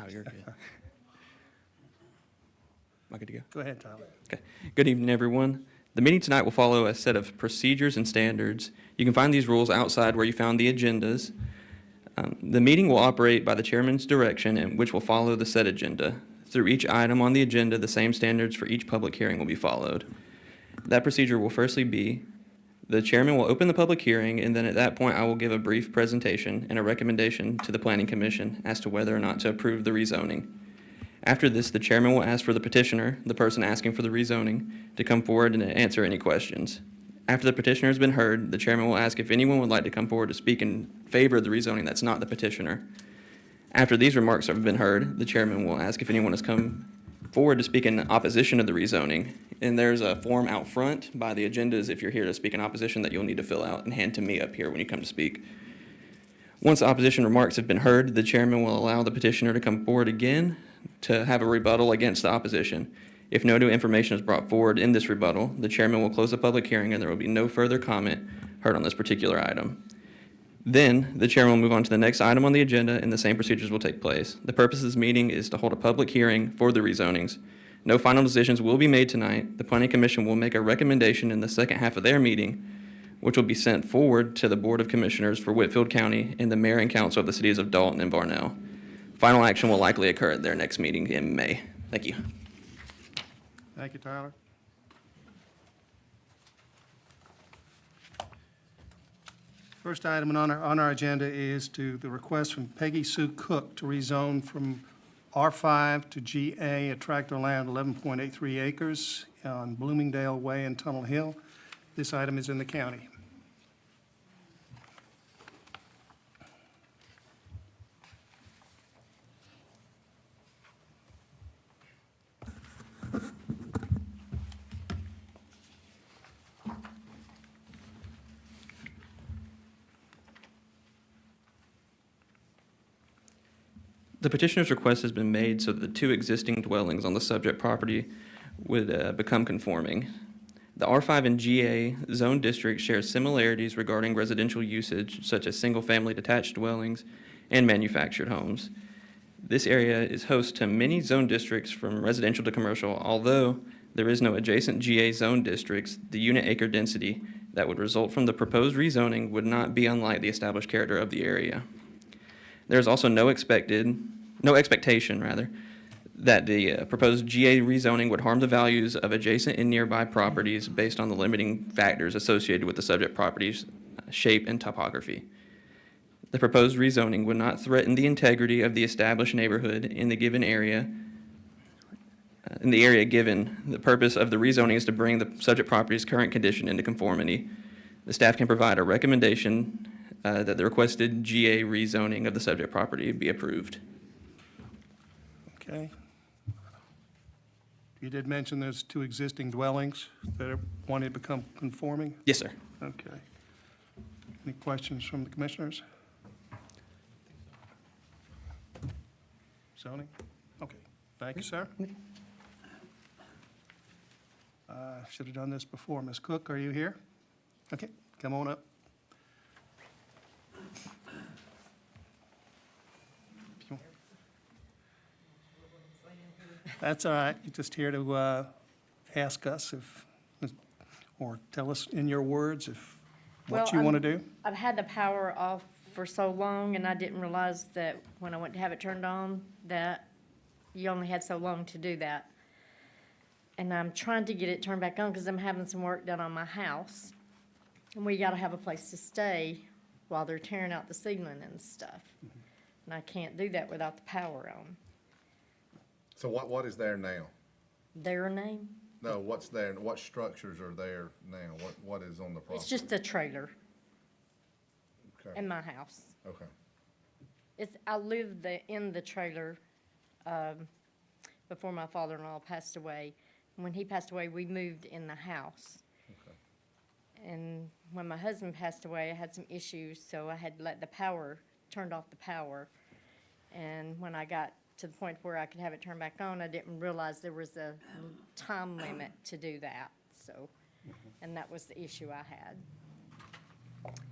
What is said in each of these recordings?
Oh, you're good. Am I good to go? Go ahead, Tyler. Okay. Good evening, everyone. The meeting tonight will follow a set of procedures and standards. You can find these rules outside where you found the agendas. The meeting will operate by the chairman's direction, and which will follow the set agenda. Through each item on the agenda, the same standards for each public hearing will be followed. That procedure will firstly be, the chairman will open the public hearing, and then at that point, I will give a brief presentation and a recommendation to the Planning Commission as to whether or not to approve the rezoning. After this, the chairman will ask for the petitioner, the person asking for the rezoning, to come forward and answer any questions. After the petitioner has been heard, the chairman will ask if anyone would like to come forward to speak in favor of the rezoning that's not the petitioner. After these remarks have been heard, the chairman will ask if anyone has come forward to speak in opposition of the rezoning. And there's a form out front by the agendas if you're here to speak in opposition that you'll need to fill out and hand to me up here when you come to speak. Once the opposition remarks have been heard, the chairman will allow the petitioner to come forward again to have a rebuttal against the opposition. If no new information is brought forward in this rebuttal, the chairman will close the public hearing and there will be no further comment heard on this particular item. Then, the chairman will move on to the next item on the agenda and the same procedures will take place. The purpose of this meeting is to hold a public hearing for the rezonings. No final decisions will be made tonight. The Planning Commission will make a recommendation in the second half of their meeting, which will be sent forward to the Board of Commissioners for Whitfield County and the Mayor and Council of the cities of Dalton and Varnell. Final action will likely occur at their next meeting in May. Thank you. Thank you, Tyler. First item on our agenda is the request from Peggy Sue Cook to rezone from R5 to GA, a tract of land 11.83 acres on Bloomingdale Way in Tunnel Hill. This item is in the county. The petitioner's request has been made so that the two existing dwellings on the subject property would become conforming. The R5 and GA zone districts share similarities regarding residential usage, such as single-family detached dwellings and manufactured homes. This area is host to many zone districts from residential to commercial. Although there is no adjacent GA zone districts, the unit acre density that would result from the proposed rezoning would not be unlike the established character of the area. There is also no expectation that the proposed GA rezoning would harm the values of adjacent and nearby properties based on the limiting factors associated with the subject property's shape and topography. The proposed rezoning would not threaten the integrity of the established neighborhood in the given area, given the purpose of the rezoning is to bring the subject property's current condition into conformity. The staff can provide a recommendation that the requested GA rezoning of the subject property be approved. Okay. You did mention there's two existing dwellings that want to become conforming? Yes, sir. Okay. Any questions from the commissioners? Zoning? Okay. Thank you, sir. Should have done this before. Ms. Cook, are you here? Okay, come on up. That's all right. You're just here to ask us or tell us in your words what you want to do. I've had the power off for so long, and I didn't realize that when I went to have it turned on, that you only had so long to do that. And I'm trying to get it turned back on because I'm having some work done on my house. And we got to have a place to stay while they're tearing out the ceiling and stuff. And I can't do that without the power on. So what is there now? Their name? No, what's there, what structures are there now? What is on the property? It's just a trailer Okay, in my house. okay. I lived in the trailer before my father-in-law passed away. When he passed away, we moved in the house. Okay. And when my husband passed away, I had some issues, so I had turned off the power. And when I got to the point where I could have it turned back on, I didn't realize there was a time limit to do that. So, and that was the issue I had.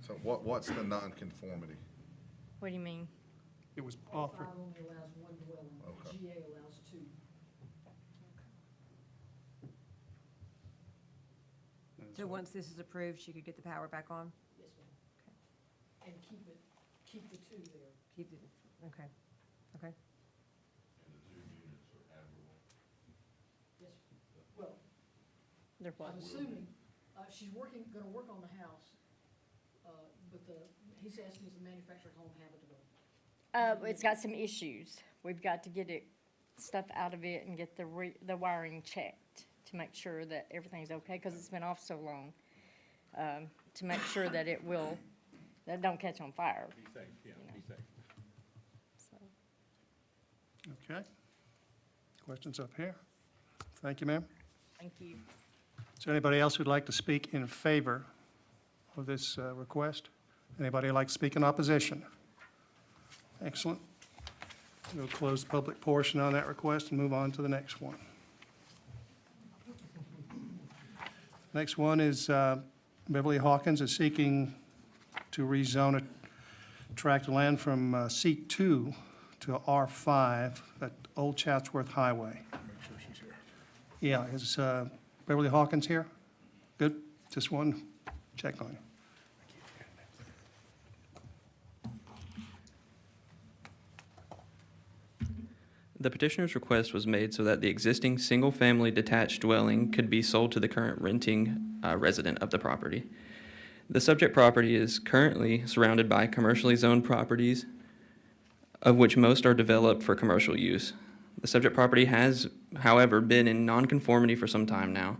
So what's the nonconformity? What do you mean? It was offered. So once this is approved, she could get the power back on? Yes, ma'am. And keep the two there. Keep it, okay, okay. Yes, well, They're what? I'm assuming, she's gonna work on the house, but he's asking is the manufactured home habitable? It's got some issues. We've got to get stuff out of it and get the wiring checked to make sure that everything's okay, because it's been off so long. To make sure that that don't catch on fire. Be safe, yeah, be safe. So, Okay. Questions up here? Thank you, ma'am. thank you. Is there anybody else who'd like to speak in favor of this request? Anybody like to speak in opposition? Excellent. We'll close the public portion on that request and move on to the next one. Next one is Beverly Hawkins is seeking to rezone a tract of land from C2 to R5 at Old Chatsworth Highway. Yeah, is Beverly Hawkins here? Good, just one check on you. The petitioner's request was made so that the existing single-family detached dwelling could be sold to the current renting resident of the property. The subject property is currently surrounded by commercially zoned properties, of which most are developed for commercial use. The subject property has, however, been in nonconformity for some time now.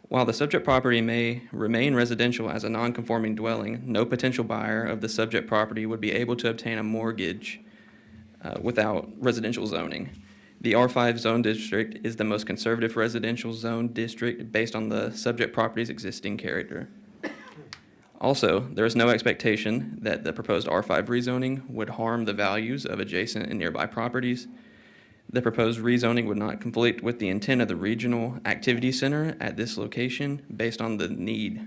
While the subject property may remain residential as a nonconforming dwelling, no potential buyer of the subject property would be able to obtain a mortgage without residential zoning. The R5 zone district is the most conservative residential zone district based on the subject property's existing character. Also, there is no expectation that the proposed R5 rezoning would harm the values of adjacent and nearby properties. The proposed rezoning would not conflict with the intent of the regional activity center at this location based on the need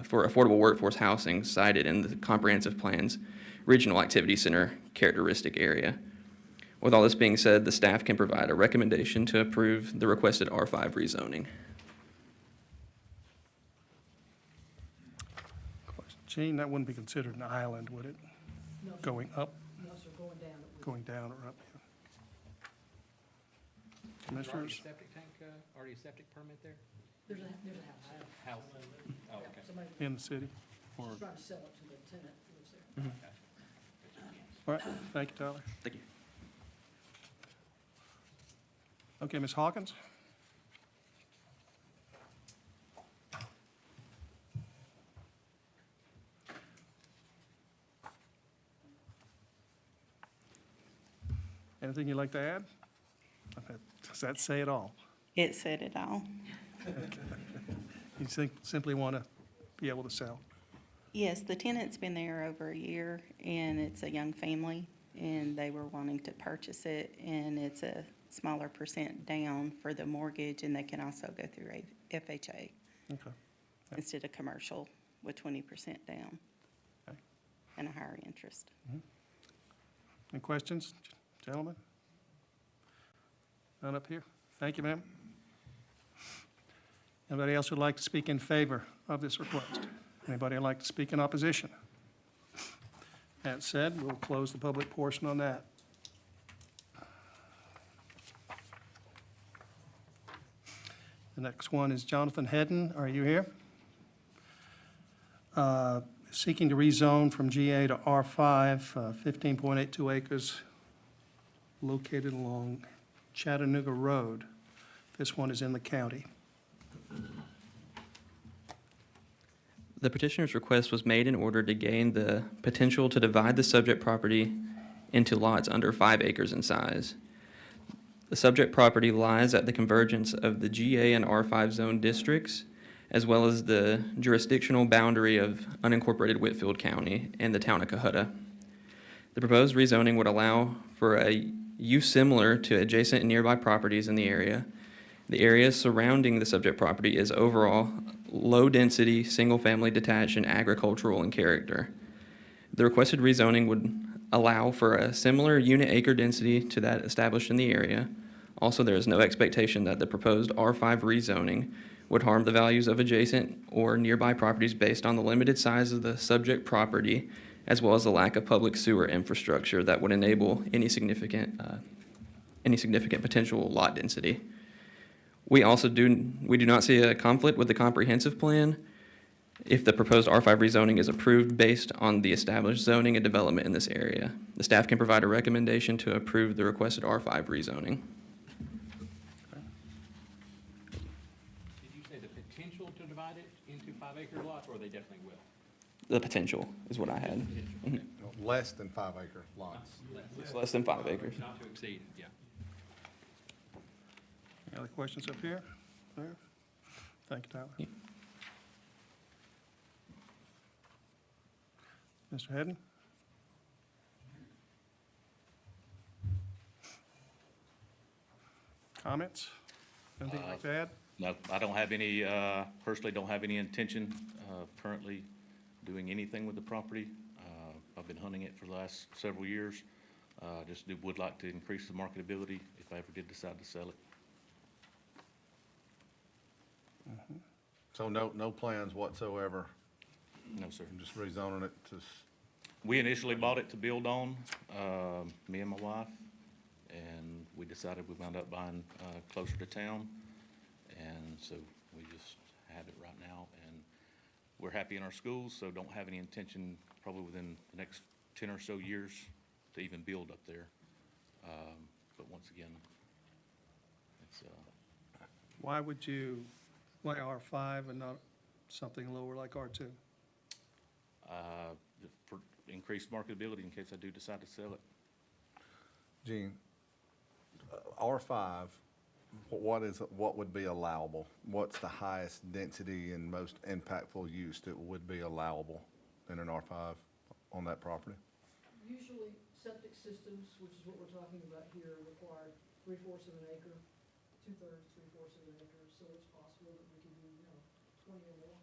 for affordable workforce housing cited in the comprehensive plan's regional activity center characteristic area. With all this being said, the staff can provide a recommendation to approve the requested R5 rezoning. Gene, that wouldn't be considered an island, would it? No, sir. Going up, No, sir, going down. it would- going down, or up? Already Commissioners? a septic tank, already a septic permit there? There's a house. House? Oh, okay. Somebody In the city? Or, was trying to sell it to the tenant who lives there. all right, thank you, Tyler. Thank you. Okay, Ms. Hawkins? Anything you'd like to add? Does that say it all? It said it all. You simply want to be able to sell? Yes, the tenant's been there over a year, and it's a young family, and they were wanting to purchase it, and it's a smaller percent down for the mortgage, and they can also go through a FHA Okay. instead of commercial with 20% down Okay. and a higher interest. Any questions, gentlemen? None up here? Thank you, ma'am. Anybody else would like to speak in favor of this request? Anybody would like to speak in opposition? That said, we'll close the public portion on that. The next one is Jonathan Hedden. Are you here? Seeking to rezone from GA to R5, 15.82 acres located along Chattanooga Road. This one is in the county. The petitioner's request was made in order to gain the potential to divide the subject property into lots under 5 acres in size. The subject property lies at the convergence of the GA and R5 zone districts, as well as the jurisdictional boundary of unincorporated Whitfield County and the town of Cohutta. The proposed rezoning would allow for a use similar to adjacent and nearby properties in the area. The area surrounding the subject property is overall low-density, single-family detached, and agricultural in character. The requested rezoning would allow for a similar unit acre density to that established in the area. Also, there is no expectation that the proposed R5 rezoning would harm the values of adjacent or nearby properties based on the limited size of the subject property, as well as the lack of public sewer infrastructure that would enable any significant potential lot density. We do not see a conflict with the comprehensive plan if the proposed R5 rezoning is approved based on the established zoning and development in this area. The staff can provide a recommendation to approve the requested R5 rezoning. Did you say the potential to divide it into 5-acre lots, or they definitely will? The potential is what I had. Mhm. Less than 5-acre lots. It's less than 5 acres. Not to exceed, yeah. Any other questions up here? There? Thank you, Tyler. Yeah. Mr. Hedden? Comments? Anything you'd like to add? No, I don't have any, personally don't have any intention of currently doing anything with the property. I've been hunting it for the last several years. Would like to increase the marketability if I ever did decide to sell it. So no plans whatsoever, No, sir. just rezoning it to, We initially bought it to build on, me and my wife, and we decided we wound up buying closer to town. And so we just have it right now, and we're happy in our schools, so don't have any intention, probably within the next 10 or so years, to even build up there. But once again, it's, Why would you like R5 and not something lower like R2? for increased marketability in case I do decide to sell it. Gene, R5, what would be allowable? What's the highest density and most impactful use that would be allowable in an R5 on that property? Usually septic systems, which is what we're talking about here, require 3/4 of an acre, 2/3, 3/4 of an acre, so it's possible that we could do, 20 or more,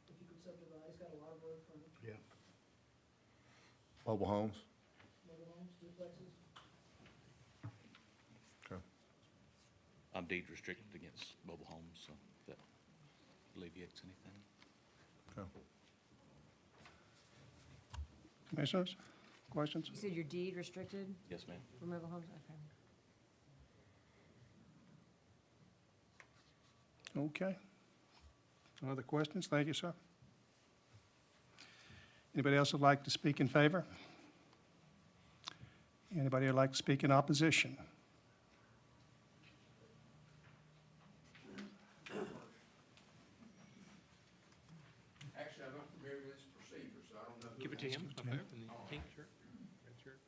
if you could subdivide. It's got a lot of road frontage, Mobile homes? mobile homes, duplexes. Okay. I'm deed restricted against mobile homes, so if that alleviates anything. Okay. Commissioners, questions? You said you're deed restricted Yes, ma'am. for mobile homes? Okay. Okay. No other questions? Thank you, sir. Anybody else would like to speak in favor? Anybody would like to speak in opposition? Actually, I'm not familiar with this procedure, so I don't know who. Give it to has him up there in the pink shirt. Red shirt.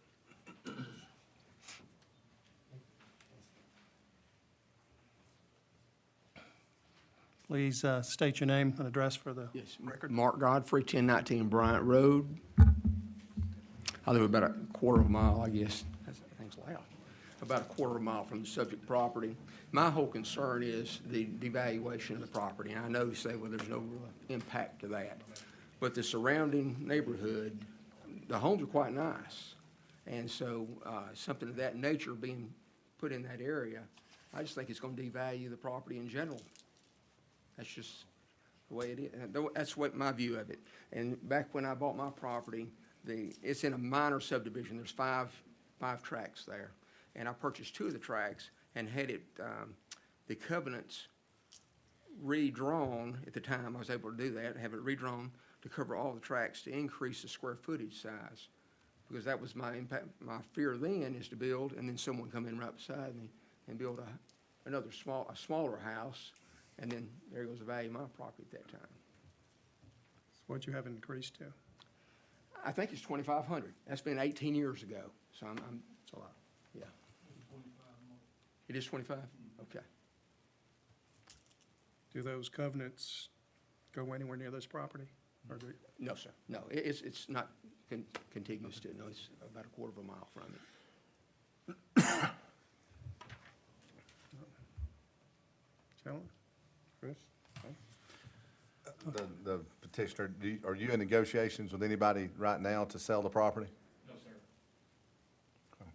Please state your name and address for the Yes, record. Mark Godfrey, 1019 Bryant Road. I live about a quarter of a mile, I guess. That thing's loud. About a quarter of a mile from the subject property. My whole concern is the devaluation of the property. And I know you say, well, there's no real impact to that. But the surrounding neighborhood, the homes are quite nice. And so something of that nature being put in that area, I just think it's going to devalue the property in general. That's just the way it is. And that's what my view of it. And back when I bought my property, it's in a minor subdivision. There's five tracks there. And I purchased 2 of the tracks and had it, the covenants redrawn at the time. I was able to do that, have it redrawn to cover all the tracks to increase the square footage size. Because that was my impact, my fear then is to build and then someone come in right beside me and build a smaller house. And then there goes the value of my property at that time. What you have increased to? I think it's 2,500. That's been 18 years ago. So It's a lot. yeah. It is 25? Okay. Do those covenants go anywhere near this property? Or do, No, sir. No, it's not contiguous to it. No, it's about a quarter of a mile from it. gentlemen? Chris? The petitioner, are you in negotiations with anybody right now to sell the property? No, sir.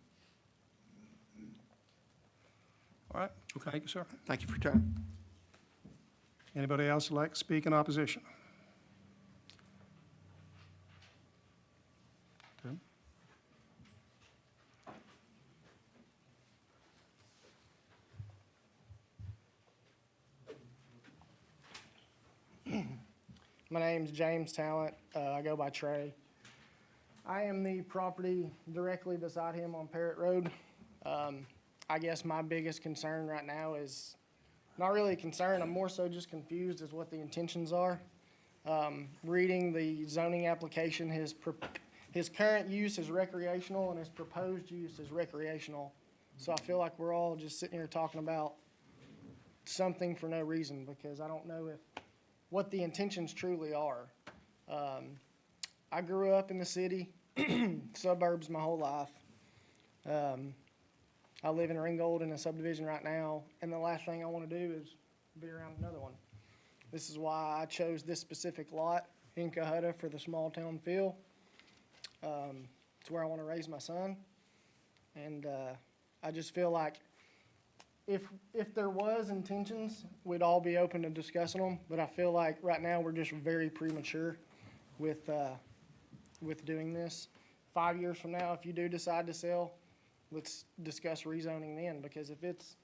All right, thank you, sir. Thank you for your time. Anybody else would like to speak in opposition? Tim? My name's James Talent. I go by Trey. I am the property directly beside him on Parrott Road. I guess my biggest concern right now is, not really a concern, I'm more so just confused as what the intentions are. Reading the zoning application, his current use is recreational and his proposed use is recreational. So I feel like we're all just sitting here talking about something for no reason, because I don't know what the intentions truly are. I grew up in the city, suburbs my whole life. I live in Ringgold in a subdivision right now, and the last thing I want to do is be around another one. This is why I chose this specific lot in Cohutta for the small town feel. It's where I want to raise my son, and I just feel like if there was intentions, we'd all be open to discussing them, but I feel like right now we're just very premature with doing this. 5 years from now, if you do decide to sell, let's discuss rezoning then, because if it's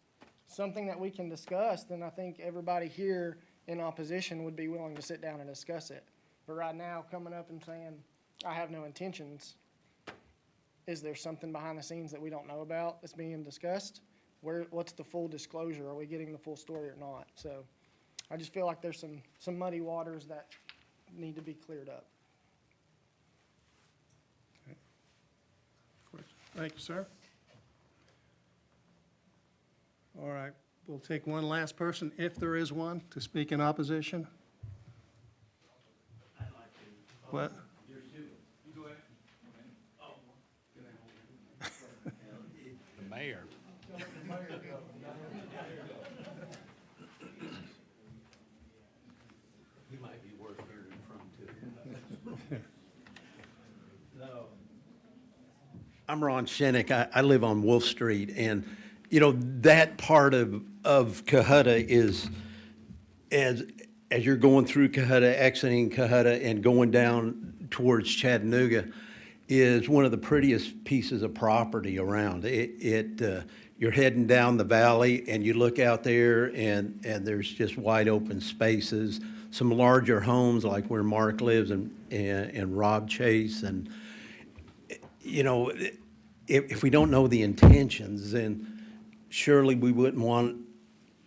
something that we can discuss, then I think everybody here in opposition would be willing to sit down and discuss it. But right now, coming up and saying, I have no intentions, is there something behind the scenes that we don't know about that's being discussed? What's the full disclosure? Are we getting the full story or not? So I just feel like there's some muddy waters that need to be cleared up. Thank you, sir. All right, we'll take one last person, if there is one, to speak in opposition. What? The mayor. He might be worth hearing from too. I'm Ron Shinnick. I live on Wolf Street, and, you know, that part of Cohutta is, as you're going through Cohutta, exiting Cohutta, and going down towards Chattanooga, is one of the prettiest pieces of property around. You're heading down the valley, and you look out there, and there's just wide open spaces, some larger homes like where Mark lives, and Rob Chase, and you know, if we don't know the intentions, then surely we wouldn't want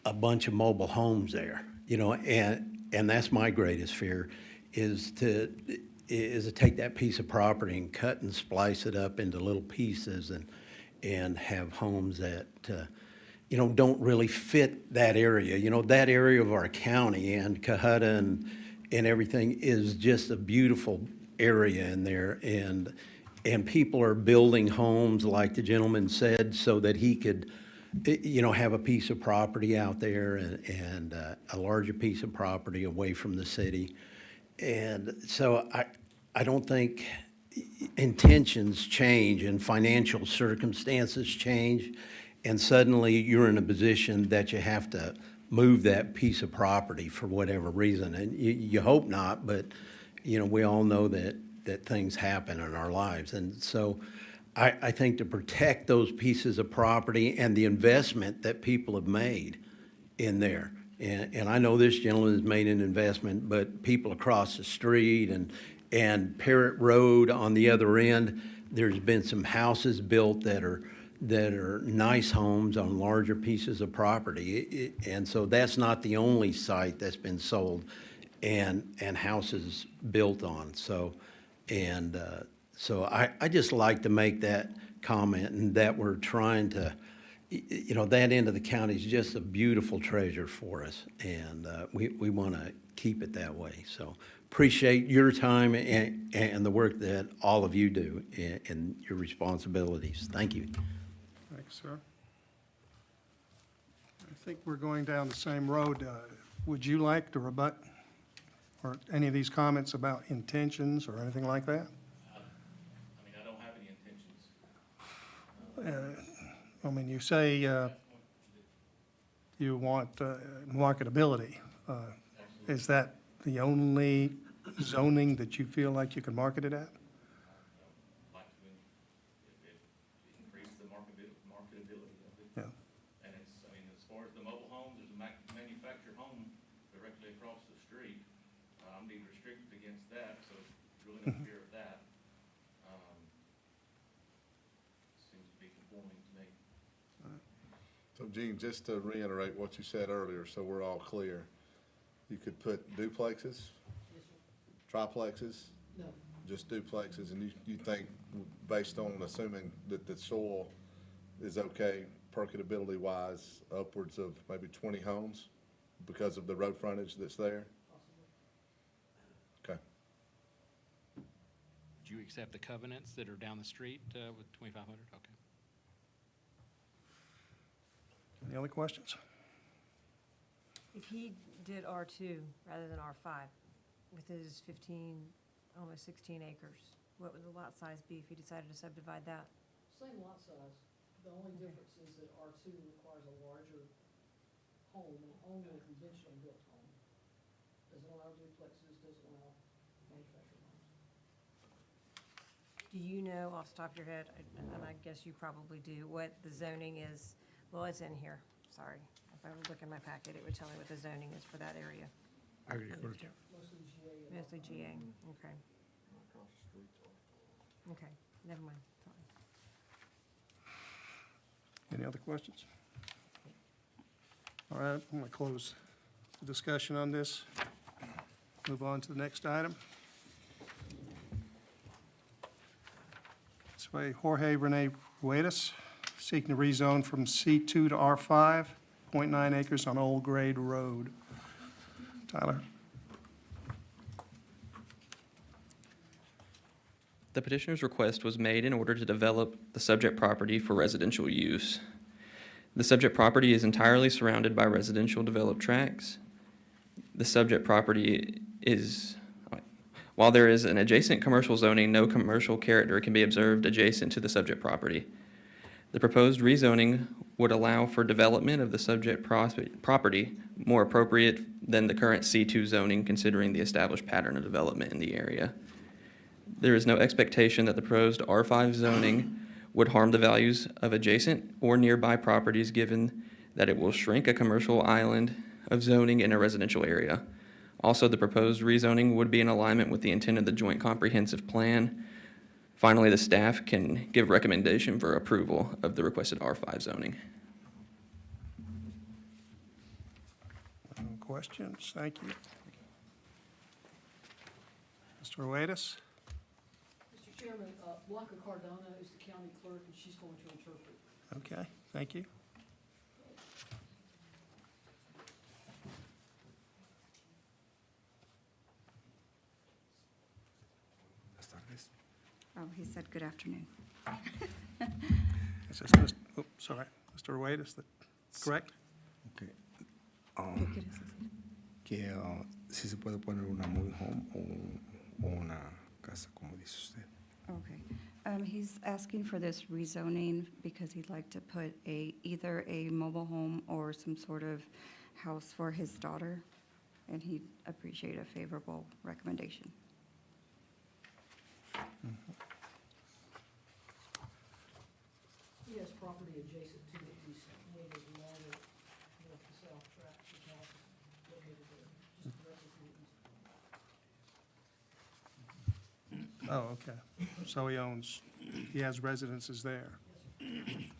a bunch of mobile homes there, you know, and that's my greatest fear, is to take that piece of property and cut and splice it up into little pieces and have homes that, you know, don't really fit that area. You know, that area of our county and Cohutta and everything is just a beautiful area in there, and people are building homes, like the gentleman said, so that he could, you know, have a piece of property out there and a larger piece of property away from the city. And so I don't think intentions change and financial circumstances change, and suddenly you're in a position that you have to move that piece of property for whatever reason. And you hope not, but, you know, we all know that things happen in our lives. And so I think to protect those pieces of property and the investment that people have made in there, and I know this gentleman has made an investment, but people across the street and Parrott Road on the other end, there's been some houses built that are nice homes on larger pieces of property. And so that's not the only site that's been sold and houses built on. So I just like to make that comment, and that we're trying to, you know, that end of the county is just a beautiful treasure for us, and we want to keep it that way. So appreciate your time and the work that all of you do and your responsibilities. Thank you. Thanks, sir. I think we're going down the same road. Would you like to rebut or any of these comments about intentions or anything like that? I mean, I don't have any intentions. I mean, you say you want marketability. That's Is that the only zoning that you feel like you can market it at? Like to increase the marketability of it. Yeah. And it's, I mean, as far as the mobile homes, there's a manufactured home directly across the street. I'm being restricted against that, so really no fear of that. Seems to be conforming to me. So Gene, just to reiterate what you said earlier, so we're all clear, you could put duplexes, Yes, sir. triplexes, No, just duplexes, and you think, based on assuming that the soil is okay, percolability wise, upwards of maybe 20 homes because of the road frontage that's there? possibly. Okay. Do you accept the covenants that are down the street with 2,500? Okay. Any other questions? If he did R2 rather than R5 with his 15, almost 16 acres, what would the lot size be if he decided to subdivide that? Same lot size. The only difference is that R2 requires a larger home, and only a conventionally built home. Doesn't allow duplexes, doesn't allow manufactured homes. Do you know off the top of your head, and I guess you probably do, what the zoning is? Well, it's in here, sorry. If I would look in my packet, it would tell me what the zoning is for that area. Agriculture. Mostly GA and Mostly GA, okay. Okay, never mind, sorry. Any other questions? All right, I'm going to close the discussion on this. Move on to the next item. This way, Jorge Rene Ruedas, seeking to rezone from C2 to R5, 0.9 acres on Old Grade Road. Tyler? The petitioner's request was made in order to develop the subject property for residential use. The subject property is entirely surrounded by residential developed tracts. The subject property is, while there is an adjacent commercial zoning, no commercial character can be observed adjacent to the subject property. The proposed rezoning would allow for development of the subject property more appropriate than the current C2 zoning, considering the established pattern of development in the area. There is no expectation that the proposed R5 zoning would harm the values of adjacent or nearby properties, given that it will shrink a commercial island of zoning in a residential area. Also, the proposed rezoning would be in alignment with the intent of the Joint Comprehensive Plan. Finally, the staff can give recommendation for approval of the requested R5 zoning. No questions? Thank you. Mr. Ruedas? Mr. Chairman, Blanca Cardona is the county clerk, and she's going to interpret. Okay, thank you. Oh, he said good afternoon. Is this Mr. Oh, sorry, Mr. Ruedas, that correct? ¿Qué quieres decir? Que si se puede poner una mobile home o una casa, como dice usted. Okay. He's asking for this rezoning because he'd like to put either a mobile home or some sort of house for his daughter, and he'd appreciate a favorable recommendation. He has property adjacent to it, he's one of those longer north to south tracks, his house is located there, just directly to the east. Oh, okay. So he has residences there. Yes,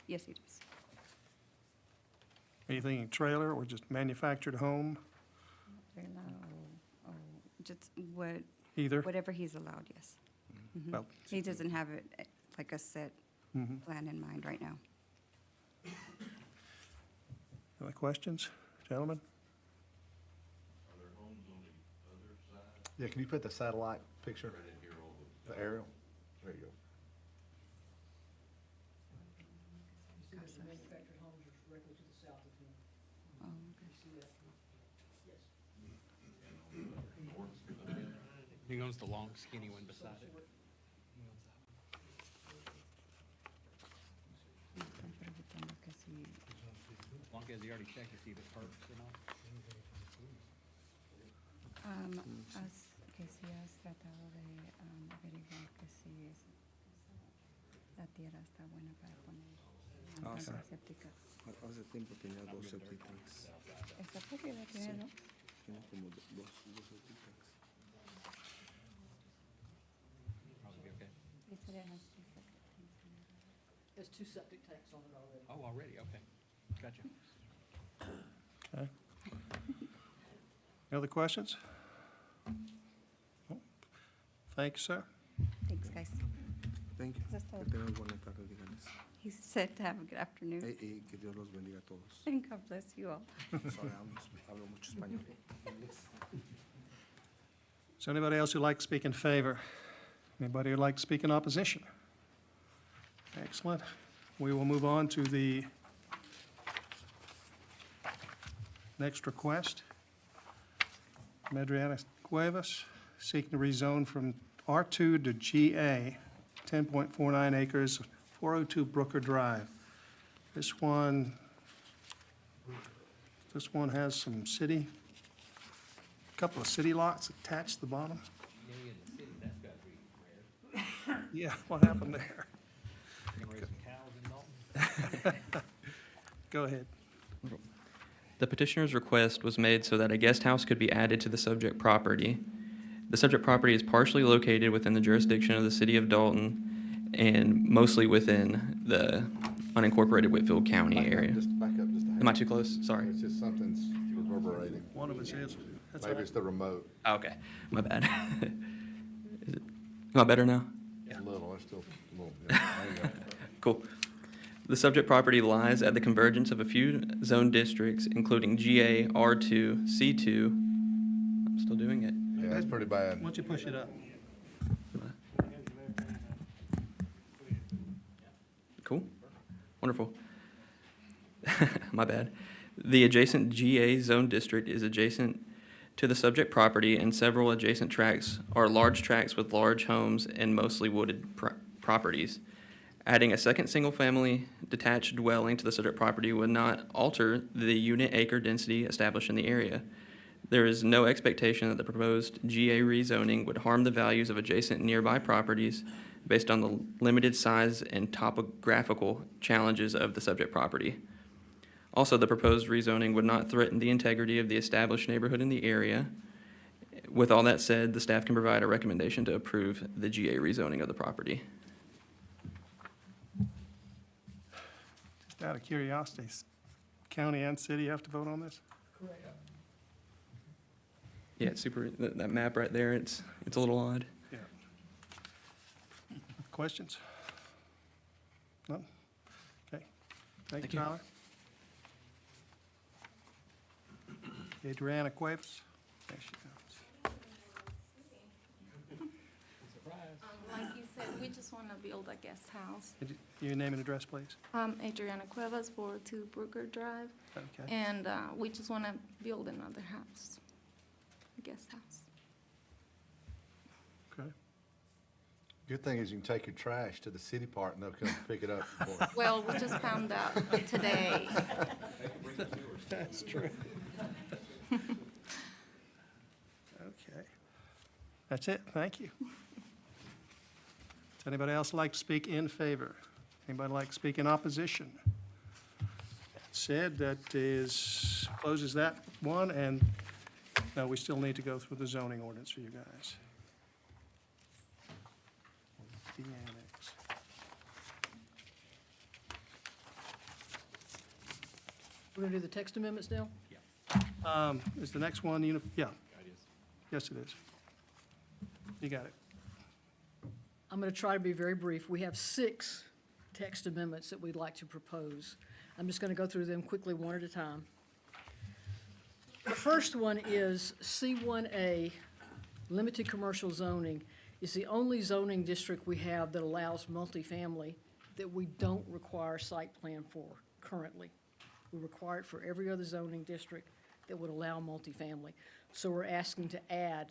yes, he does. Anything in trailer or just manufactured home? Just Either? whatever he's allowed, yes. Mhm. Well, He doesn't have it like a set mhm. plan in mind right now. Any questions, gentlemen? Yeah, can you put the satellite picture? The aerial? There you go. You see that the manufactured homes are directly to the south of him. Oh, You see that? Yes. He owns the long skinny one beside it. Están preguntando que si Blanca Has he already checked to see if it perks or not? Que si has tratado de averiguar que si la tierra está buena para poner plantas sépticas. Hace tiempo tenía 2 septic tanks. Esta propiedad tiene, ¿no? Tenía como dos septic tanks. Probably okay. Dice de las tres septic tanks. There's 2 septic tanks on it already. Oh, already, okay. Gotcha. Okay. Any other questions? Thank you, sir. Thanks, guys. Thank you. Eso es todo. Que tengan buena tarde, díganles. He said to have a good afternoon. Y que Dios los bendiga a todos. And God bless you all. Sorry, hablo mucho español. Is there anybody else who'd like to speak in favor? Anybody who'd like to speak in opposition? Excellent. We will move on to the next request. From Adriana Cuevas, seeking to rezone from R2 to GA, 10.49 acres, 402 Brooker Drive. This one has some city, a couple of city lots attached to the bottom. Yeah, in the city, that's gotta be rare. Yeah, what happened there? You gonna raise some cows in Dalton? Go ahead. The petitioner's request was made so that a guest house could be added to the subject property. The subject property is partially located within the jurisdiction of the city of Dalton and mostly within the unincorporated Whitfield County area. Just back up just a Am I too close? Sorry. It's just something's reverberating. One of us is. That's all Maybe right. it's the remote. Oh, okay, my bad. Is it, am I better now? It's a little, it's still a little, yeah, there you go. Cool. The subject property lies at the convergence of a few zone districts, including GA, R2, C2. I'm still doing it. Yeah, it's pretty bad. Why don't you push it up? Cool. Wonderful. My bad. The adjacent GA zone district is adjacent to the subject property, and several adjacent tracts are large tracts with large homes and mostly wooded properties. Adding a second single-family detached dwelling to the subject property would not alter the unit acre density established in the area. There is no expectation that the proposed GA rezoning would harm the values of adjacent nearby properties based on the limited size and topographical challenges of the subject property. Also, the proposed rezoning would not threaten the integrity of the established neighborhood in the area. With all that said, the staff can provide a recommendation to approve the GA rezoning of the property. Just out of curiosity, county and city have to vote on this? Correct. Yeah, it's super, that map right there, it's a little odd. Yeah. Questions? No? Okay. Thank Thank you, you. Tyler. Adriana Cuevas. There she goes. Like you said, we just want to build a guest house. Could you- Your name and address, please? Adriana Cuevas, 402 Brooker Drive, Okay. and we just want to build another house, a guest house. Okay. Good thing is you can take your trash to the city park and they'll come pick it up for you. Well, we just found out today. That's true. Okay. That's it. Thank you. Does anybody else like to speak in favor? Anybody like to speak in opposition? That said, that closes that one, and no, we still need to go through the zoning ordinance for you guys. The annex. We're gonna do the text amendments now? Is the next one, yeah, Yeah, it is. yes, it is. You got it. I'm going to try to be very brief. We have 6 text amendments that we'd like to propose. I'm just going to go through them quickly, one at a time. The first one is C1A, limited commercial zoning, is the only zoning district we have that allows multifamily that we don't require site plan for currently. We require it for every other zoning district that would allow multifamily. So we're asking to add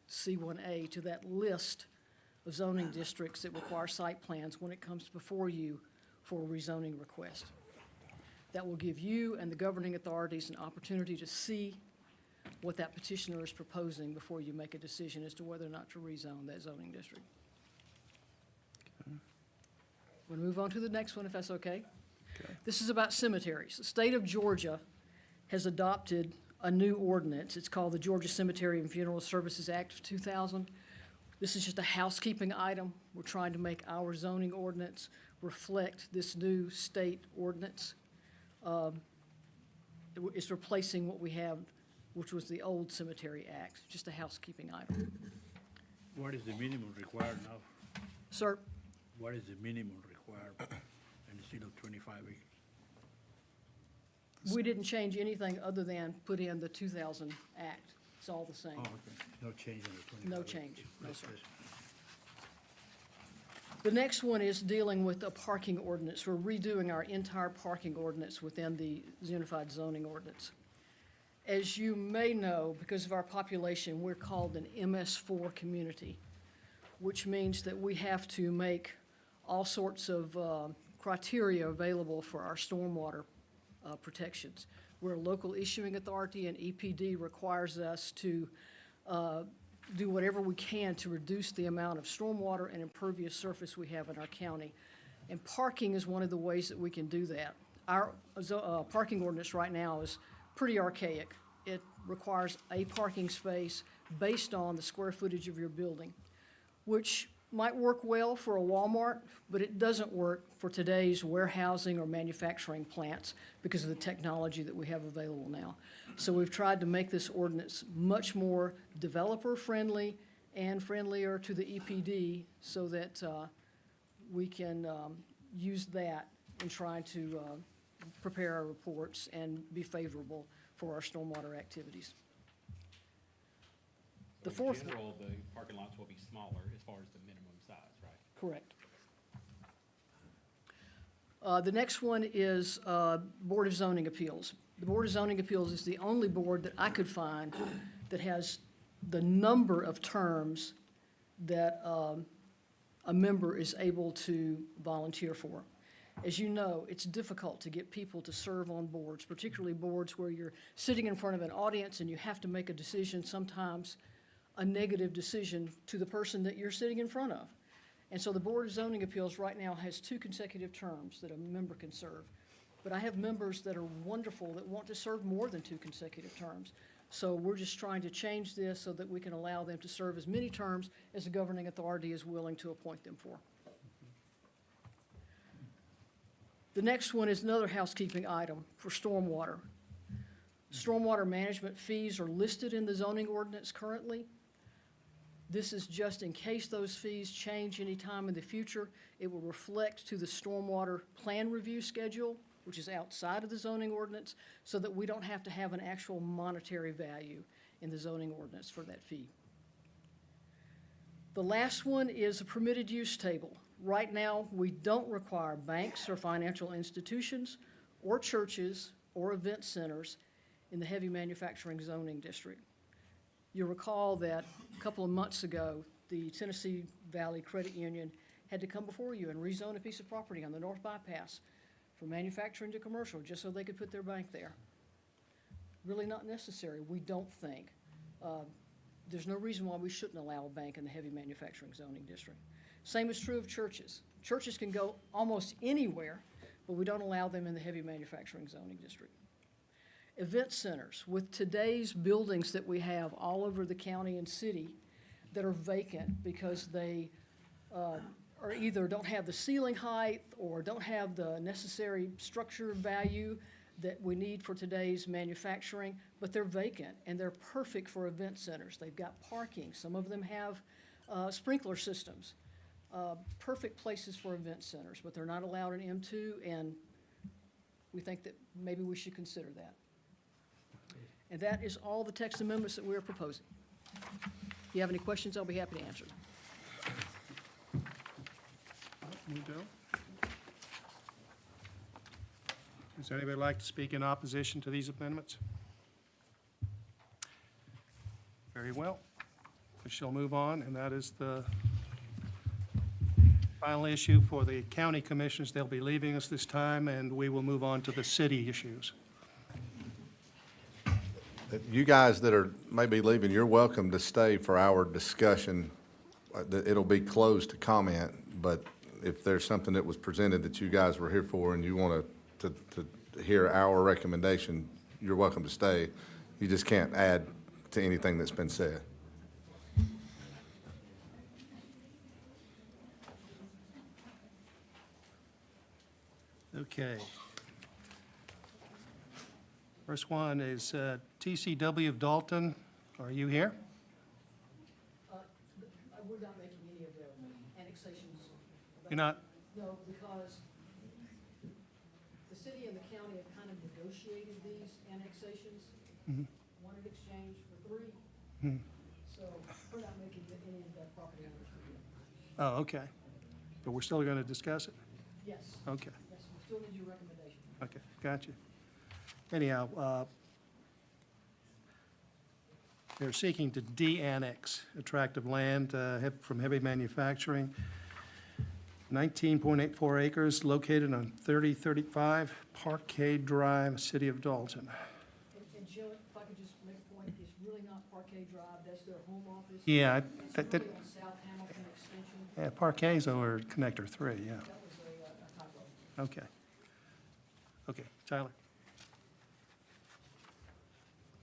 C1A to that list of zoning districts that require site plans when it comes before you for a rezoning request. That will give you and the governing authorities an opportunity to see what that petitioner is proposing before you make a decision as to whether or not to rezone that zoning district. We'll move on to the next one, if that's okay. This is about cemeteries. The state of Georgia has adopted a new ordinance. It's called the Georgia Cemetery and Funeral Services Act of 2000. This is just a housekeeping item. We're trying to make our zoning ordinance reflect this new state ordinance. It's replacing what we have, which was the old Cemetery Act, just a housekeeping item. What is the minimum required now? Sir? What is the minimum required instead of 25 acres? We didn't change anything other than put in the 2000 Act. It's all the same. Oh, okay. No change in the 25 No acres. change, no, sir. Yes. The next one is dealing with a parking ordinance. We're redoing our entire parking ordinance within the Unified Zoning Ordinance. As you may know, because of our population, we're called an MS4 community, which means that we have to make all sorts of criteria available for our stormwater protections. We're a local issuing authority, and EPD requires us to do whatever we can to reduce the amount of stormwater and impervious surface we have in our county. And parking is one of the ways that we can do that. Our parking ordinance right now is pretty archaic. It requires a parking space based on the square footage of your building, which might work well for a Walmart, but it doesn't work for today's warehousing or manufacturing plants because of the technology that we have available now. So we've tried to make this ordinance much more developer-friendly and friendlier to the EPD so that we can use that in trying to prepare our reports and be favorable for our stormwater activities. The fourth. In general, the parking lots will be smaller as far as the minimum size, right? Correct. The next one is Board of Zoning Appeals. The Board of Zoning Appeals is the only board that I could find that has the number of terms that a member is able to volunteer for. As you know, it's difficult to get people to serve on boards, particularly boards where you're sitting in front of an audience and you have to make a decision, sometimes a negative decision to the person that you're sitting in front of. And so the Board of Zoning Appeals right now has 2 consecutive terms that a member can serve. But I have members that are wonderful that want to serve more than 2 consecutive terms. So we're just trying to change this so that we can allow them to serve as many terms as the governing authority is willing to appoint them for. The next one is another housekeeping item for stormwater. Stormwater management fees are listed in the zoning ordinance currently. This is just in case those fees change any time in the future. It will reflect to the stormwater plan review schedule, which is outside of the zoning ordinance, so that we don't have to have an actual monetary value in the zoning ordinance for that fee. The last one is a permitted use table. Right now, we don't require banks or financial institutions or churches or event centers in the heavy manufacturing zoning district. You'll recall that a couple of months ago, the Tennessee Valley Credit Union had to come before you and rezone a piece of property on the North Bypass from manufacturing to commercial, just so they could put their bank there. Really not necessary, we don't think. There's no reason why we shouldn't allow a bank in the heavy manufacturing zoning district. Same is true of churches. Churches can go almost anywhere, but we don't allow them in the heavy manufacturing zoning district. Event centers, with today's buildings that we have all over the county and city that are vacant because they or either don't have the ceiling height or don't have the necessary structure value that we need for today's manufacturing, but they're vacant and they're perfect for event centers. They've got parking. Some of them have sprinkler systems. Perfect places for event centers, but they're not allowed in M2, and we think that maybe we should consider that. And that is all the text amendments that we're proposing. If you have any questions, I'll be happy to answer them. You do? Does anybody like to speak in opposition to these amendments? Very well. We shall move on, and that is the Final issue for the county commissioners, they'll be leaving us this time, and we will move on to the city issues. You guys that are maybe leaving, you're welcome to stay for our discussion. It'll be closed to comment, but if there's something that was presented that you guys were here for and you want to hear our recommendation, you're welcome to stay. You just can't add to anything that's been said. Okay. First one is TCW of Dalton. Are you here? We're not making any of the annexations. You're not? No, because the city and the county have kind of negotiated these annexations, one in exchange for three. So we're not making any of that property owners review. Oh, okay. But we're still going to discuss it? Yes. Okay, Yes, we still need your recommendation. okay, gotcha. Anyhow, they're seeking to de-annex a tract of land from heavy manufacturing, 19.84 acres located on 3035 Parquet Drive, City of Dalton. And Jill, if I could just make a point, it's really not Parquet Drive, that's their home office. Yeah, It's really on South Hamilton Extension. yeah, Parquet's over Connector 3, yeah. That was a typo. Okay. Okay, Tyler?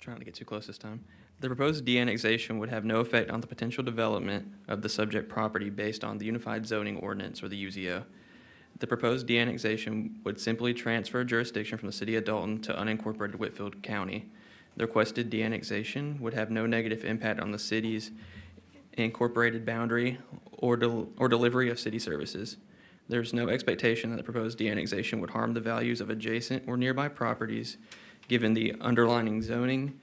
Trying to get too close this time. The proposed de-annexation would have no effect on the potential development of the subject property based on the Unified Zoning Ordinance, or the UZO. The proposed de-annexation would simply transfer jurisdiction from the city of Dalton to unincorporated Whitfield County. The requested de-annexation would have no negative impact on the city's incorporated boundary or delivery of city services. There's no expectation that the proposed de-annexation would harm the values of adjacent or nearby properties, given the underlying zoning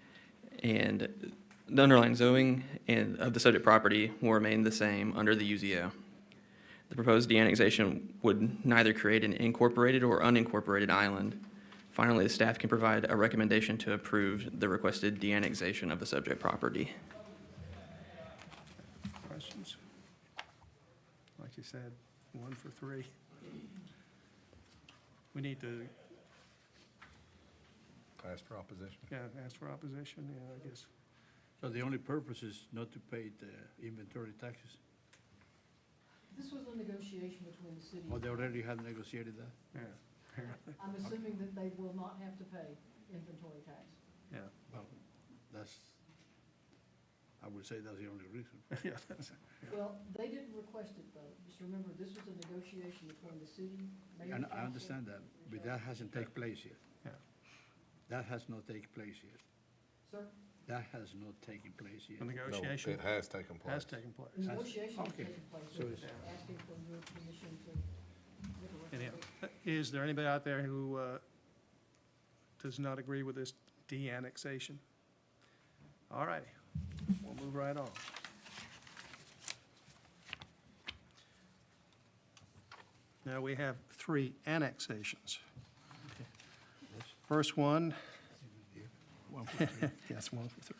and of the subject property will remain the same under the UZO. The proposed de-annexation would neither create an incorporated or unincorporated island. Finally, the staff can provide a recommendation to approve the requested de-annexation of the subject property. Questions? Like you said, 1 for 3. We need to, Ask for opposition. yeah, ask for opposition, yeah, I guess. So the only purpose is not to pay the inventory taxes? This was a negotiation between the city. Or they already had negotiated that? Yeah, I'm assuming that they will not have to pay inventory tax. yeah. Well, that's, I would say that's the only reason. Yeah, that's- Well, they didn't request it, though. Just remember, this was a negotiation between the city, mayor, And council. I understand that, but that hasn't taken place yet. Yeah. That has not taken place yet. Sir, That has not taken place yet. The No, negotiation it has taken place. has taken place. the negotiation has okay. taken place. So We're it's- asking for your permission to make a Anyhow, recommendation. is there anybody out there who does not agree with this de-annexation? All righty, we'll move right on. Now, we have 3 annexations. First one. Yes, 1 for 3.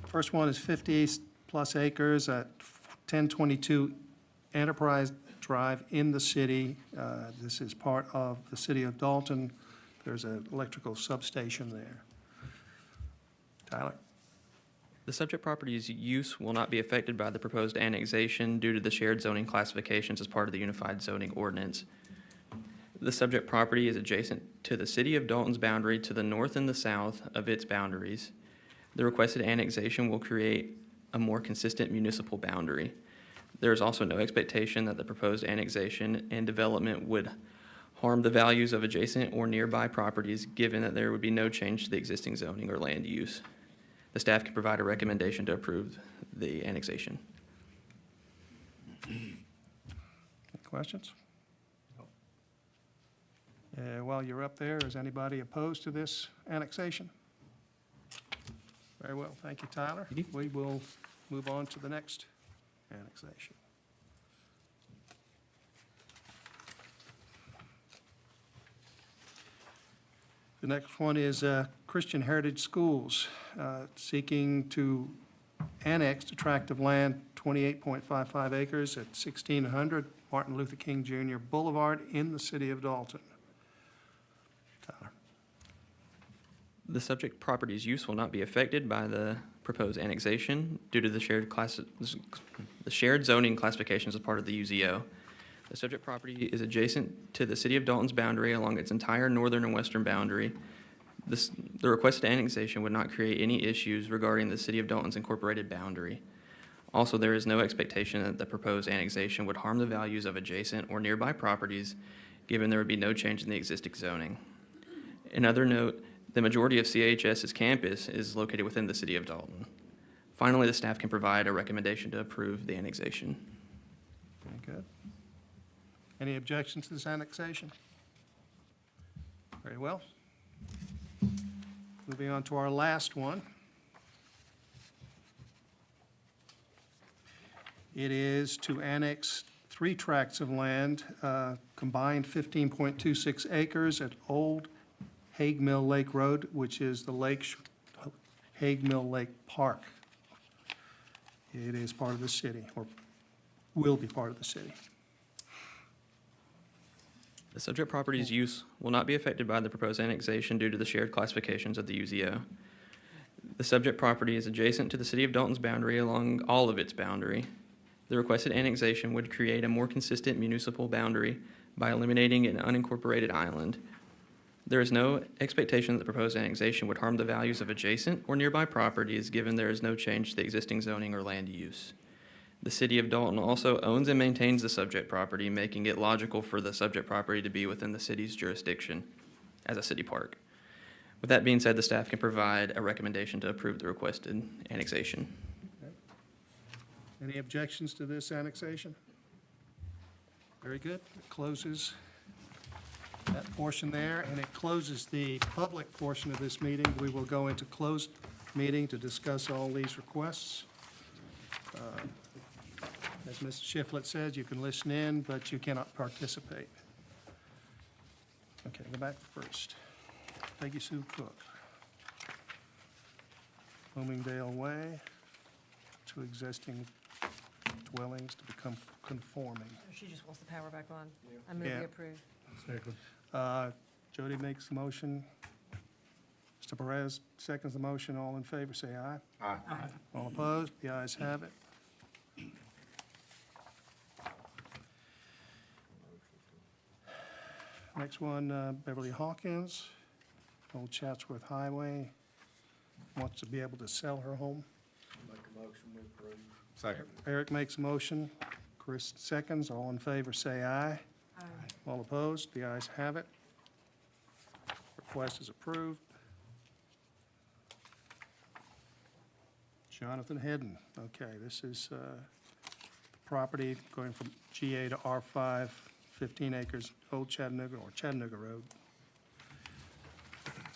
First one is 50-plus acres at 1022 Enterprise Drive in the city. This is part of the city of Dalton. There's an electrical substation there. Tyler? The subject property's use will not be affected by the proposed annexation due to the shared zoning classifications as part of the Unified Zoning Ordinance. The subject property is adjacent to the city of Dalton's boundary to the north and the south of its boundaries. The requested annexation will create a more consistent municipal boundary. There is also no expectation that the proposed annexation and development would harm the values of adjacent or nearby properties, given that there would be no change to the existing zoning or land use. The staff can provide a recommendation to approve the annexation. Any questions? While you're up there, is anybody opposed to this annexation? Very well, thank you, Tyler. We will move on to the next annexation. The next one is Christian Heritage Schools, seeking to annex a tract of land 28.55 acres at 1600 Martin Luther King Jr. Boulevard in the city of Dalton. Tyler. The subject property's use will not be affected by the proposed annexation due to the shared zoning classifications as part of the UZO. The subject property is adjacent to the city of Dalton's boundary along its entire northern and western boundary. The requested annexation would not create any issues regarding the city of Dalton's incorporated boundary. Also, there is no expectation that the proposed annexation would harm the values of adjacent or nearby properties, given there would be no change in the existing zoning. Another note, the majority of CHS's campus is located within the city of Dalton. Finally, the staff can provide a recommendation to approve the annexation. Very good. Any objections to this annexation? Very well. Moving on to our last one. It is to annex 3 tracts of land, combined 15.26 acres at Old Hague Mill Lake Road, which is the Hague Mill Lake Park. It is part of the city, or will be part of the city. The subject property's use will not be affected by the proposed annexation due to the shared classifications of the UZO. The subject property is adjacent to the city of Dalton's boundary along all of its boundary. The requested annexation would create a more consistent municipal boundary by eliminating an unincorporated island. There is no expectation that the proposed annexation would harm the values of adjacent or nearby properties, given there is no change to the existing zoning or land use. The city of Dalton also owns and maintains the subject property, making it logical for the subject property to be within the city's jurisdiction as a city park. With that being said, the staff can provide a recommendation to approve the requested annexation. Any objections to this annexation? Very good. It closes that portion there, and it closes the public portion of this meeting. We will go into closed meeting to discuss all these requests. As Mr. Shiflett says, you can listen in, but you cannot participate. Okay, go back first. Peggy Sue Cook. Bloomingdale Way, 2 existing dwellings to become conforming. She just wants the power back on. I move Yeah. we approve. Jody makes the motion. Mr. Perez seconds the motion. All in favor, say aye. Aye. All opposed? The ayes have it. Next one, Beverly Hawkins, Old Chatsworth Highway, wants to be able to sell her home. Make a motion, we approve. Second. Eric makes a motion, Chris seconds. All in favor, say aye. Aye. All opposed? The ayes have it. Request is approved. Jonathan Hedden, okay, this is the property going from GA to R5, 15 acres, Old Chattanooga or Chattanooga Road.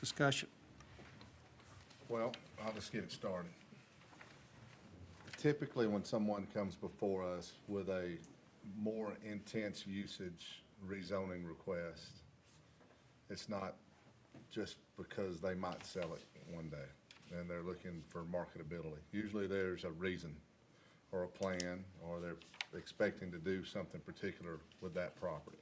Discussion. Well, I'll just get it started. Typically, when someone comes before us with a more intense usage rezoning request, it's not just because they might sell it one day and they're looking for marketability. Usually there's a reason or a plan, or they're expecting to do something particular with that property.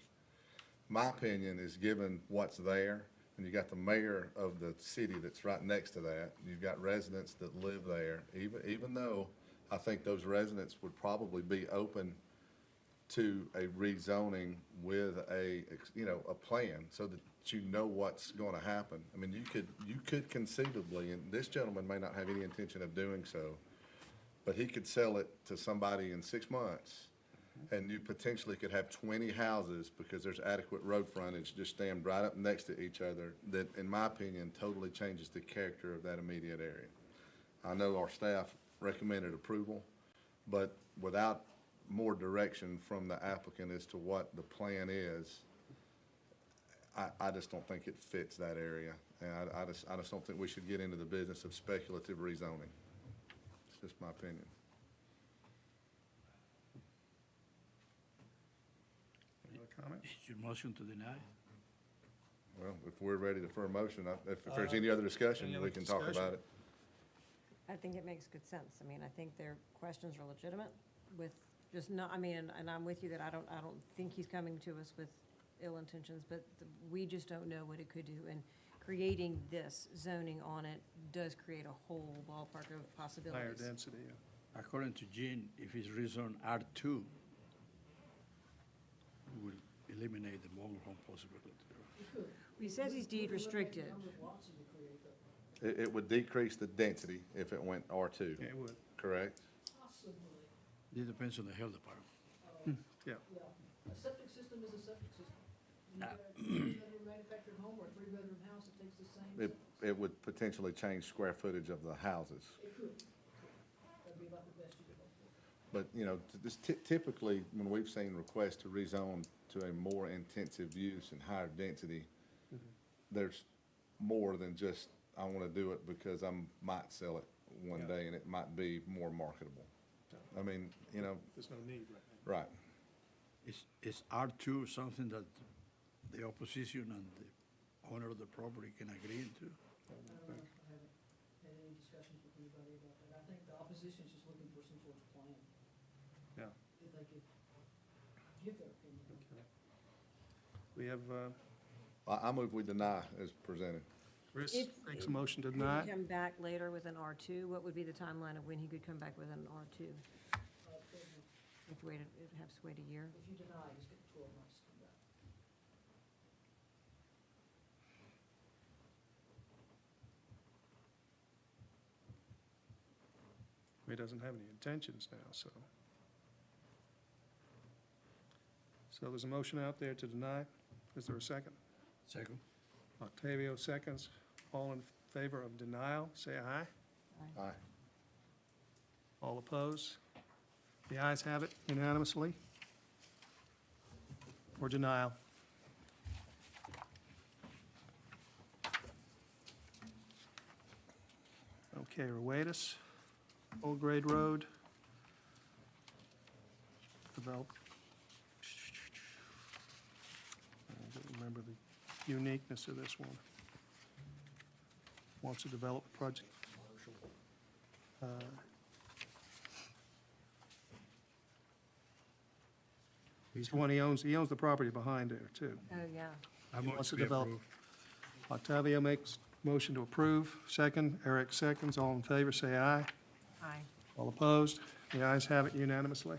My opinion is, given what's there, and you got the mayor of the city that's right next to that, you've got residents that live there, even though I think those residents would probably be open to a rezoning with a plan, so that you know what's gonna happen. I mean, you could conceivably, and this gentleman may not have any intention of doing so, but he could sell it to somebody in 6 months, and you potentially could have 20 houses, because there's adequate road frontage, just stand right up next to each other, that, in my opinion, totally changes the character of that immediate area. I know our staff recommended approval, but without more direction from the applicant as to what the plan is, I just don't think it fits that area. And I just don't think we should get into the business of speculative rezoning. It's just my opinion. Any other comments? Is your motion to deny? Well, if we're ready for a motion, if there's any other discussion, Any we other can talk discussion? about it. I think it makes good sense. I mean, I think their questions are legitimate. with just not, I mean, and I'm with you that I don't think he's coming to us with ill intentions, but we just don't know what it could do. And creating this zoning on it does create a whole ballpark of possibilities. Higher density, yeah. According to Gene, if it's rezoned R2, we will eliminate the mobile home possibility. He says he's deed restricted. It would decrease the density if it went R2, Yeah, it would, correct? It depends on the health department. yeah. Yeah, a septic system is a septic system. You got a two-bedroom manufactured home or a three-bedroom house, it takes the same. It would potentially change square footage of the houses. It could. That'd be about the best you could hope for. But, you know, typically, when we've seen requests to rezone to a more intensive use and higher density, there's more than just, I want to do it because I might sell it one day and it might be more marketable. I mean, you know, There's no need right now. right. Is R2 something that the opposition and the owner of the property can agree into? I haven't had any discussions with anybody about that. I think the opposition's just looking for some sort of plan, Yeah. if they could give their opinion. We have, I move we deny as presented. Chris If- makes a motion to Could he deny. come back later with an R2? What would be the timeline of when he could come back with an R2? If we waited, it'd have to wait a year? If you deny, you just get 12 months to come back. He doesn't have any intentions now, so. So there's a motion out there to deny. Is there a second? Second. Octavio seconds. All in favor of denial, say aye. Aye. All opposed? The ayes have it unanimously. Or denial. Okay, Ruedas, Old Grade Road. Develop. I don't remember the uniqueness of this one. Wants to develop a project. He's the one, he owns the property behind there, too. Oh, yeah. I He wants to be develop. approved. Octavio makes motion to approve, second. Eric seconds. All in favor, say aye. Aye. All opposed? The ayes have it unanimously.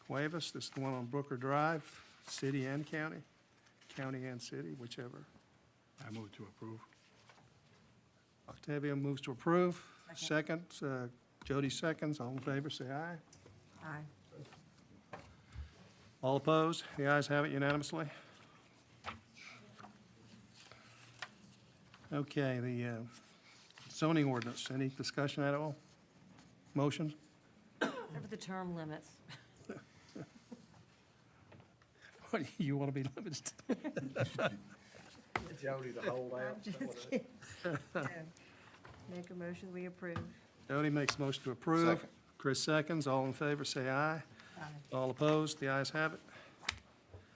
Cuevas, this is the one on Brooker Drive, city and county, county and city, whichever. I move to approve. Octavio moves to approve. Second, Jody seconds. All in favor, say aye. Aye. All opposed? The ayes have it unanimously. Okay, the zoning ordinance, any discussion at all? Motion? Except for the term limits. What, you want to be limited? Jody to hold I'm out. just kidding. Yeah. Make a motion, we approve. Jody makes motion to approve. Second. Chris seconds. All in favor, say aye. Aye. All opposed? The ayes have it.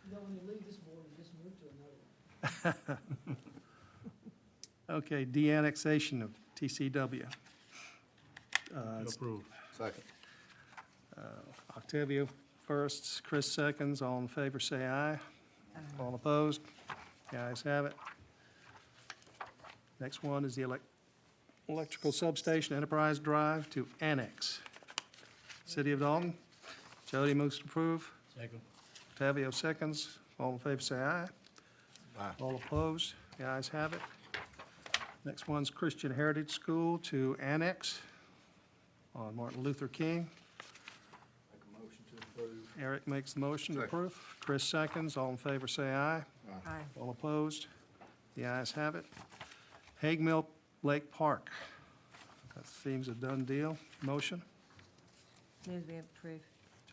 You know, when you leave this board, you just move to another one. Okay, de-annexation of TCW. Approve. Second. Octavio first, Chris seconds. All in favor, say aye. All opposed? The ayes have it. Next one is the electrical substation Enterprise Drive to annex. City of Dalton. Jody moves to approve. Second. Octavio seconds. All in favor, say aye. Aye. All opposed? The ayes have it. Next one's Christian Heritage School to annex on Martin Luther King. Make a motion to approve. Eric makes the motion to Second. approve. Chris seconds. All in favor, say aye. Aye. All opposed? The ayes have it. Hague Mill Lake Park. That seems a done deal. Motion. Move we approve.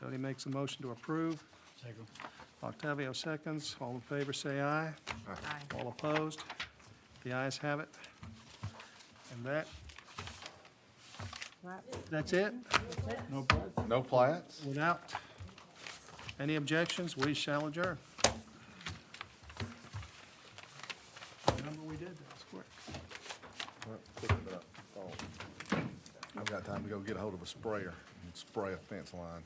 Jody makes a motion to approve. Second. Octavio seconds. All in favor, say aye. Aye. All opposed? The ayes have it. And that's it? No problem. No plats? Without any objections, we shall adjourn. Remember we did this. got time to go get a hold of a sprayer and spray a fence line.